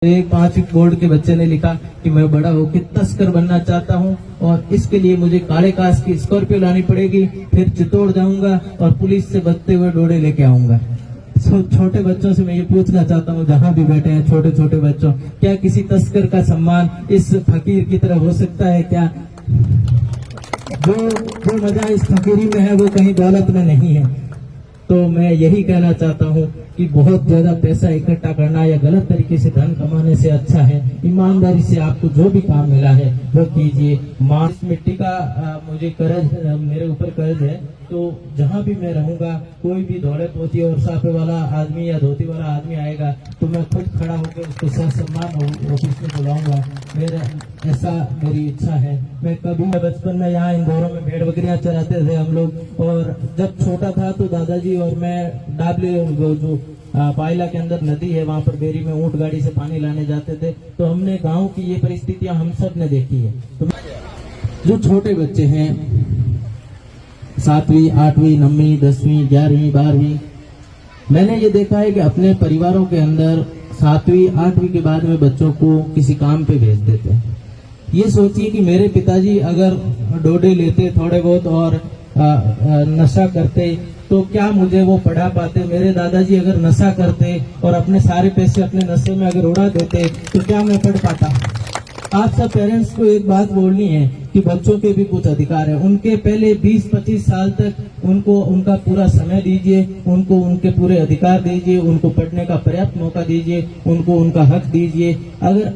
एक 5वीं बोर्ड के बच्चे ने लिखा कि मैं बड़ा होकर तस्कर बनना चाहता हूं और इसके लिए मुझे काले कांच की स्कॉर्पियो लानी पड़ेगी, फिर चित्तौड़ जाऊंगा और पुलिस से बचते हुए डोरे लेके आऊंगा। छोटे बच्चों से मैं ये पूछना चाहता हूँ, जहाँ भी बैठे हैं छोटे छोटे बच्चों, क्या किसी तस्कर का सम्मान इस फकीर की तरह हो सकता है? क्या जो मजा इस फकीरी में है वो कहीं दौलत में नहीं है। तो मैं यही कहना चाहता हूँ कि बहुत ज्यादा पैसा इकट्ठा करना या गलत तरीके से धन कमाने से अच्छा है ईमानदारी से आपको जो भी काम मिला है वो कीजिए। मांस मिट्टी का मुझे कर्ज, मेरे ऊपर कर्ज है, तो जहाँ भी मैं रहूंगा कोई भी दौड़े पोती और साफे वाला आदमी या धोती वाला आदमी आएगा तो मैं खुद खड़ा होकर उसको सम्मान ऑफिस में बुलाऊंगा। ऐसा मेरी इच्छा है। मैं कभी बचपन में यहाँ इंदौरों में भेड़ बकरियां चराते थे हम लोग, और जब छोटा था तो दादाजी और मैं डाबले जो पायला के अंदर नदी है वहाँ पर बेरी में ऊंट गाड़ी से पानी लाने जाते थे, तो हमने गांव की ये परिस्थितियां हम सब ने देखी है। तो जो छोटे बच्चे हैं 7वीं 8वीं 9वीं 10वीं 11वीं 12वीं, मैंने ये देखा है कि अपने परिवारों के अंदर 7वीं 8वीं के बाद में बच्चों को किसी काम पे भेज देते हैं। ये सोचिए कि मेरे पिताजी अगर डोडे लेते थोड़े बहुत और नशा करते तो क्या मुझे वो पढ़ा पाते? मेरे दादाजी अगर नशा करते और अपने सारे पैसे अपने नशे में अगर उड़ा देते तो क्या मैं पढ़ पाता? आप सब पेरेंट्स को एक बात बोलनी है कि बच्चों के भी कुछ अधिकार है। उनके पहले 20-25 साल तक उनको उनका पूरा समय दीजिए, उनको उनके पूरे अधिकार दीजिए, उनको पढ़ने का पर्याप्त मौका दीजिए, उनको उनका हक दीजिए। अगर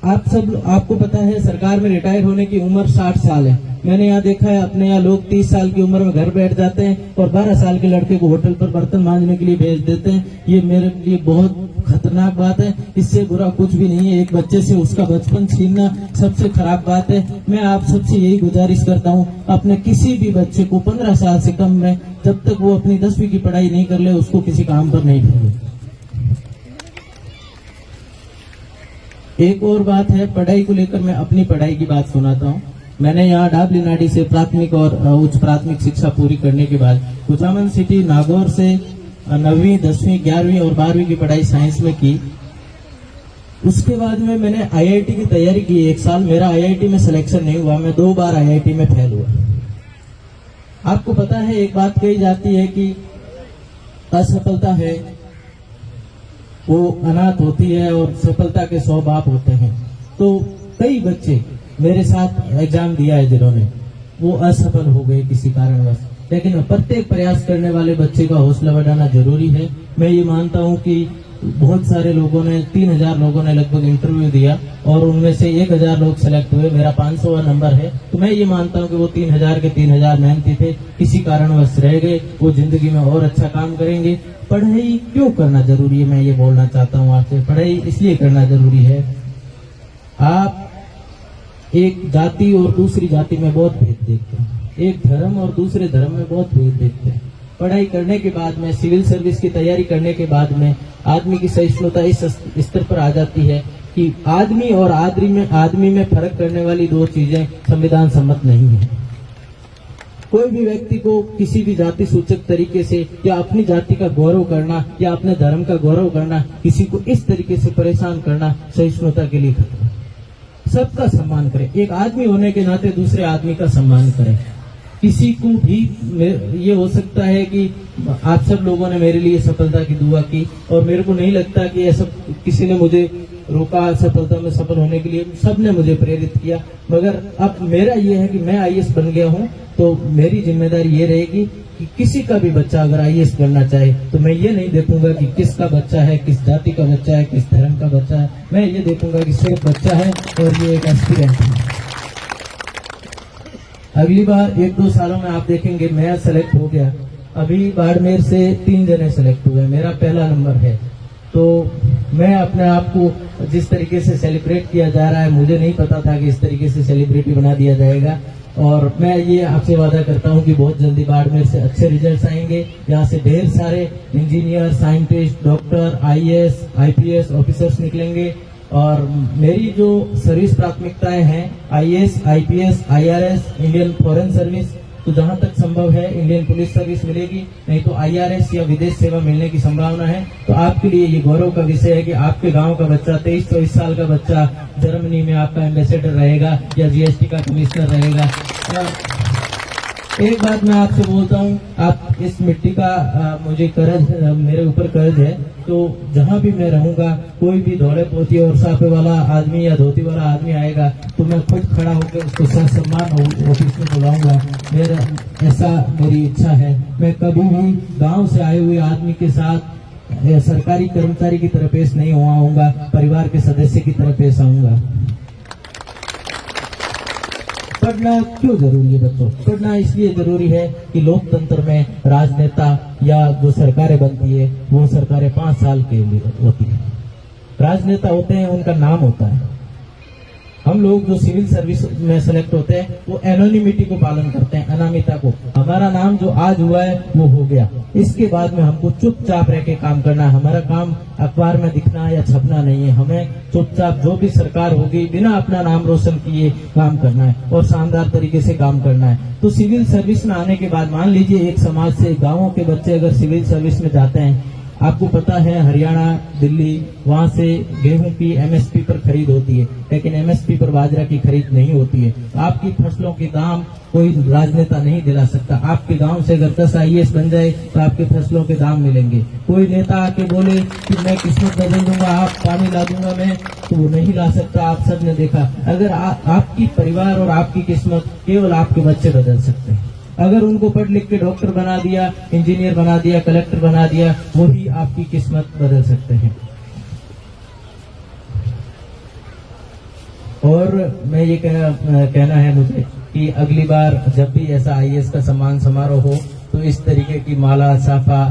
आपको पता है सरकार में रिटायर होने की उम्र 60 साल है। मैंने यहाँ देखा है अपने यहाँ लोग 30 साल की उम्र में घर बैठ जाते हैं और 12 साल के लड़के को होटल पर बर्तन मांजने के लिए भेज देते हैं। ये मेरे लिए बहुत खतरनाक बात है। इससे बुरा कुछ भी नहीं है। एक बच्चे से उसका बचपन छीनना सबसे खराब बात है। मैं आप सबसे यही गुजारिश करता हूँ, अपने किसी भी बच्चे को 15 साल से कम में, जब तक वो अपनी 10वीं की पढ़ाई नहीं कर ले, उसको किसी काम पर नहीं भेजे। एक और बात है, पढ़ाई को लेकर मैं अपनी पढ़ाई की बात सुनाता हूँ। मैंने यहाँ डाबली नाडी से प्राथमिक और उच्च प्राथमिक शिक्षा पूरी करने के बाद कुचामन सिटी नागौर से 9वीं 10वीं 11वीं और 12वीं की पढ़ाई साइंस में की। उसके बाद में मैंने आईआईटी की तैयारी की 1 साल। मेरा आईआईटी में सिलेक्शन नहीं हुआ, मैं 2 बार आईआईटी में फेल हुआ। आपको पता है एक बात कही जाती है कि असफलता है वो अनाथ होती है और सफलता के 100 बाप होते हैं। तो कई बच्चे मेरे साथ एग्जाम दिया है जिन्होंने, वो असफल हो गए किसी कारणवश, लेकिन प्रत्येक प्रयास करने वाले बच्चे का हौसला बढ़ाना जरूरी है। मैं ये मानता हूँ कि बहुत सारे लोगों ने 3000 लोगों ने लगभग इंटरव्यू दिया और उनमें से 1000 लोग सेलेक्ट हुए। मेरा 500वां नंबर है। तो मैं ये मानता हूँ कि वो 3000 के 3000 मेहनती थे, किसी कारणवश रह गए। वो जिंदगी में और अच्छा काम करेंगे। पढ़ाई क्यों करना जरूरी है, मैं ये बोलना चाहता हूँ आपसे। पढ़ाई इसलिए करना जरूरी है, आप एक जाति और दूसरी जाति में बहुत भेद देखते हैं, एक धर्म और दूसरे धर्म में बहुत भेद देखते हैं। पढ़ाई करने के बाद में, सिविल सर्विस की तैयारी करने के बाद में आदमी की सहिष्णुता इस स्तर पर आ जाती है कि आदमी और आदमी में फर्क करने वाली 2 चीजें संविधान सम्मत नहीं है। कोई भी व्यक्ति को किसी भी जाति सूचक तरीके से या अपनी जाति का गौरव करना या अपने धर्म का गौरव करना, किसी को इस तरीके से परेशान करना सहिष्णुता के लिए खतरा। सबका सम्मान करें, एक आदमी होने के नाते दूसरे आदमी का सम्मान करें। किसी को भी ये हो सकता है कि आप सब लोगों ने मेरे लिए सफलता की दुआ की और मेरे को नहीं लगता कि ऐसा किसी ने मुझे रोका सफलता में सफल होने के लिए। सबने मुझे प्रेरित किया। मगर अब मेरा ये है कि मैं आईएएस बन गया हूँ, तो मेरी जिम्मेदारी ये रहेगी कि किसी का भी बच्चा अगर आईएएस बनना चाहे तो मैं ये नहीं देखूंगा कि किसका बच्चा है, किस जाति का बच्चा है, किस धर्म का बच्चा है। मैं ये देखूंगा कि सिर्फ बच्चा है और ये एक एस्पिरेंट है। अगली बार 1-2 सालों में आप देखेंगे मैं सेलेक्ट हो गया। अभी बाड़मेर से 3 जने सेलेक्ट हुए, मेरा पहला नंबर है। तो मैं अपने आप को जिस तरीके से सेलिब्रेट किया जा रहा है, मुझे नहीं पता था कि इस तरीके से सेलिब्रिटी बना दिया जाएगा। और मैं ये आपसे वादा करता हूँ कि बहुत जल्दी बाड़मेर से अच्छे रिजल्ट्स आएंगे। यहाँ से ढेर सारे engineer, scientist, doctor, IAS, IPS officers निकलेंगे। और मेरी जो सर्विस प्राथमिकताएं हैं, IAS, IPS, IRS, Indian foreign service तो जहां तक संभव है इंडियन पुलिस सर्विस मिलेगी, नहीं तो IRS या विदेश सेवा मिलने की संभावना है। तो आपके लिए ये गौरव का विषय है कि आपके गांव का बच्चा 23-24 साल का बच्चा जर्मनी में आपका एम्बेसडर रहेगा या GST का कमिश्नर रहेगा। एक बात मैं आपसे बोलता हूँ, आप इस मिट्टी का मुझे कर्ज, मेरे ऊपर कर्ज है, तो जहाँ भी मैं रहूंगा कोई भी धोले पोती और साफे वाला आदमी या धोती वाला आदमी आएगा तो मैं खुद खड़ा होकर उसको सम्मान ऑफिस में बुलाऊंगा। ऐसा मेरी इच्छा है। मैं कभी भी गांव से आए हुए आदमी के साथ सरकारी कर्मचारी की तरह पेश नहीं आऊंगा, परिवार के सदस्य की तरह पेश आऊंगा। पढ़ना क्यों जरूरी है बच्चों? पढ़ना इसलिए जरूरी है कि लोकतंत्र में राजनेता या जो सरकारें बनती है वो सरकारें 5 साल के लिए होती है। राजनेता होते हैं, उनका नाम होता है। हम लोग जो सिविल सर्विस में सेलेक्ट होते हैं वो एनोनिमिटी को पालन करते हैं, अनामिता को। हमारा नाम जो आज हुआ है वो हो गया, इसके बाद में हमको चुपचाप रह के काम करना है। हमारा काम अखबार में दिखना या छपना नहीं है, हमें चुपचाप जो भी सरकार होगी बिना अपना नाम रोशन किए काम करना है और शानदार तरीके से काम करना है। तो सिविल सर्विस में आने के बाद मान लीजिए एक समाज से गाँवों के बच्चे अगर सिविल सर्विस में जाते हैं, आपको पता है हरियाणा, दिल्ली, वहां से गेहूं की MSP पर खरीद होती है, लेकिन MSP पर बाजरा की खरीद नहीं होती है। आपकी फसलों के दाम कोई राजनेता नहीं दिला सकता। आपके गांव से अगर 10 IAS बन जाए तो आपके फसलों के दाम मिलेंगे। कोई नेता आके बोले कि मैं किस्मत बदल दूंगा, आप पानी ला दूंगा मैं, तो वो नहीं ला सकता। आप सब ने देखा, अगर आपकी परिवार और आपकी किस्मत केवल आपके बच्चे बदल सकते हैं। अगर उनको पढ़ लिख के डॉक्टर बना दिया, इंजीनियर बना दिया, कलेक्टर बना दिया, वही आपकी किस्मत बदल सकते हैं। और मैं ये कहना है मुझे कि अगली बार जब भी ऐसा IAS का सम्मान समारोह हो तो इस तरीके की माला साफा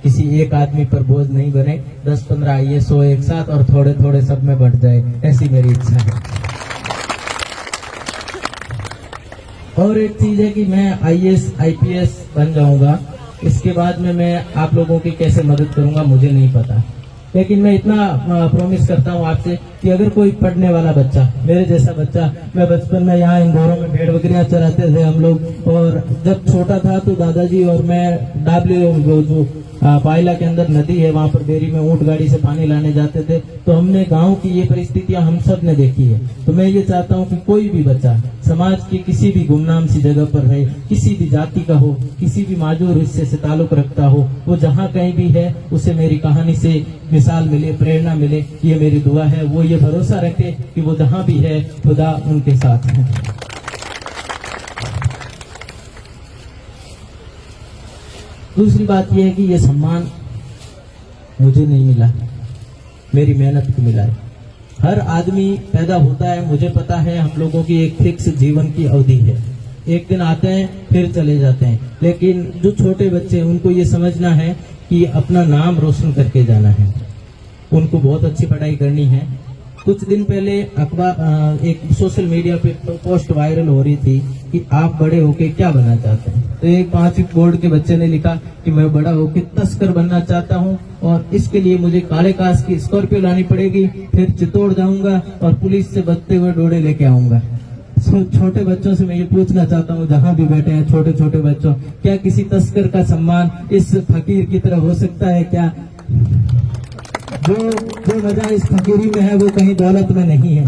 किसी एक आदमी पर बोझ नहीं बने। 10-15 IAS हो एक साथ और थोड़े थोड़े सब में बढ़ जाए, ऐसी मेरी इच्छा है। और एक चीज है कि मैं IAS IPS बन जाऊंगा, इसके बाद में मैं आप लोगों की कैसे मदद करूंगा मुझे नहीं पता, लेकिन मैं इतना प्रॉमिस करता हूं आपसे कि अगर कोई पढ़ने वाला बच्चा, मेरे जैसा बच्चा, मैं बचपन में यहाँ इंदौरों में भेड़ बकरियां चराते थे हम लोग, और जब छोटा था तो दादाजी और मैं डाबली जो पायला के अंदर नदी है वहां पर बेरी में ऊंट गाड़ी से पानी लाने जाते थे, तो हमने गांव की ये परिस्थितियां हम सब ने देखी है। तो मैं ये चाहता हूं कि कोई भी बच्चा समाज की किसी भी गुमनाम सी जगह पर रहे, किसी भी जाति का हो, किसी भी माजूर हिस्से से ताल्लुक रखता हो, वो जहाँ कहीं भी है उसे मेरी कहानी से मिसाल मिले, प्रेरणा मिले, ये मेरी दुआ है। वो ये भरोसा रखे कि वो जहाँ भी है खुदा उनके साथ है। दूसरी बात यह है कि ये सम्मान मुझे नहीं मिला, मेरी मेहनत को मिला है। हर आदमी पैदा होता है, मुझे पता है हम लोगों की एक फिक्स जीवन की अवधि है, एक दिन आते हैं फिर चले जाते हैं, लेकिन जो छोटे बच्चे हैं उनको ये समझना है कि अपना नाम रोशन करके जाना है, उनको बहुत अच्छी पढ़ाई करनी है। कुछ दिन पहले अखबार एक सोशल मीडिया पे पोस्ट वायरल हो रही थी कि आप बड़े होके क्या बनना चाहते हैं, तो एक 5वीं बोर्ड के बच्चे ने लिखा कि मैं बड़ा होके तस्कर बनना चाहता हूँ और इसके लिए मुझे काले कास की स्कॉर्पियो लानी पड़ेगी, फिर चित्तौड़ जाऊंगा और पुलिस से बचते हुए डोरे लेके आऊंगा। छोटे बच्चों से मैं ये पूछना चाहता हूँ, जहाँ भी बैठे हैं छोटे छोटे बच्चों, क्या किसी तस्कर का सम्मान इस फकीर की तरह हो सकता है क्या? जो मजा इस फकीरी में है वो कहीं दौलत में नहीं है।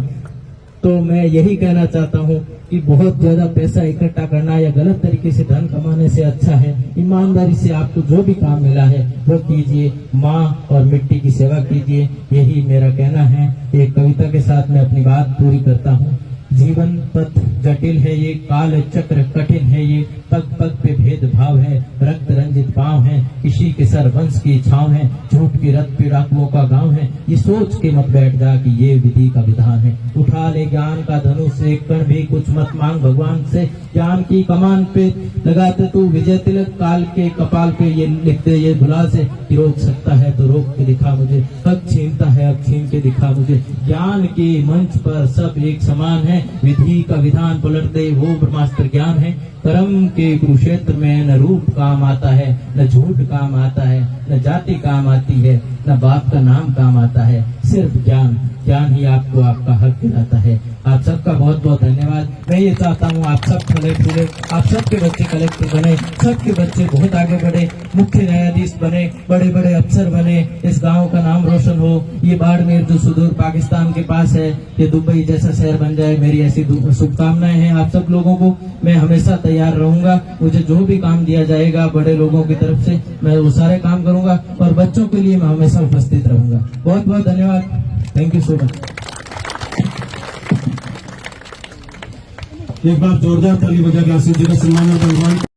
तो मैं यही कहना चाहता हूँ कि बहुत ज्यादा पैसा इकट्ठा करना या गलत तरीके से धन कमाने से अच्छा है ईमानदारी से आपको जो भी काम मिला है वो कीजिए, माँ और मिट्टी की सेवा कीजिए, यही मेरा कहना है। एक कविता के साथ मैं अपनी बात पूरी करता हूँ। जीवन पथ जटिल है ये, काल चक्र कठिन है ये, पग पग पे भेदभाव है, रक्त रंजित पांव है, किसी के सर वंश की छांव है, झूठ की रत पे डाकुओं का गांव है, ये सोच के मत बैठ जा कि ये विधि का विधान है। उठा ले ज्ञान का धनुष, एक कण भी कुछ मत मांग भगवान से, ज्ञान की कमान पे लगाते तू विजय तिलक, काल के कपाल पे ये लिख दे ये भुला से कि रोक सकता है तो रोक के दिखा मुझे, कब छीनता है अब छीन के दिखा मुझे। ज्ञान के मंच पर सब एक समान है, विधि का विधान पलट दे वो ब्रह्मास्त्र ज्ञान है। कर्म के कुरुक्षेत्र में न रूप काम आता है, न झूठ काम आता है, न जाति काम आती है, न बाप का नाम काम आता है, सिर्फ ज्ञान, ज्ञान ही आपको आपका हक दिलाता है। आप सबका बहुत बहुत धन्यवाद। मैं ये चाहता हूँ आप सब फले फूले, आप सबके बच्चे कलेक्टर बने, सबके बच्चे बहुत आगे बढ़े, मुख्य न्यायाधीश बने, बड़े बड़े अफसर बने, इस गांव का नाम रोशन हो। ये बाड़मेर जो सुदूर पाकिस्तान के पास है, ये दुबई जैसा शहर बन जाए, मेरी ऐसी शुभकामनाएं हैं आप सब लोगों को। मैं हमेशा तैयार रहूंगा, मुझे जो भी काम दिया जाएगा बड़े लोगों की तरफ से मैं वो सारे काम करूंगा और बच्चों के लिए मैं हमेशा उपस्थित रहूंगा। बहुत बहुत धन्यवाद। Thank you so much. एक बार जोरदार ताली बजा के आसिफ जी का सम्मान और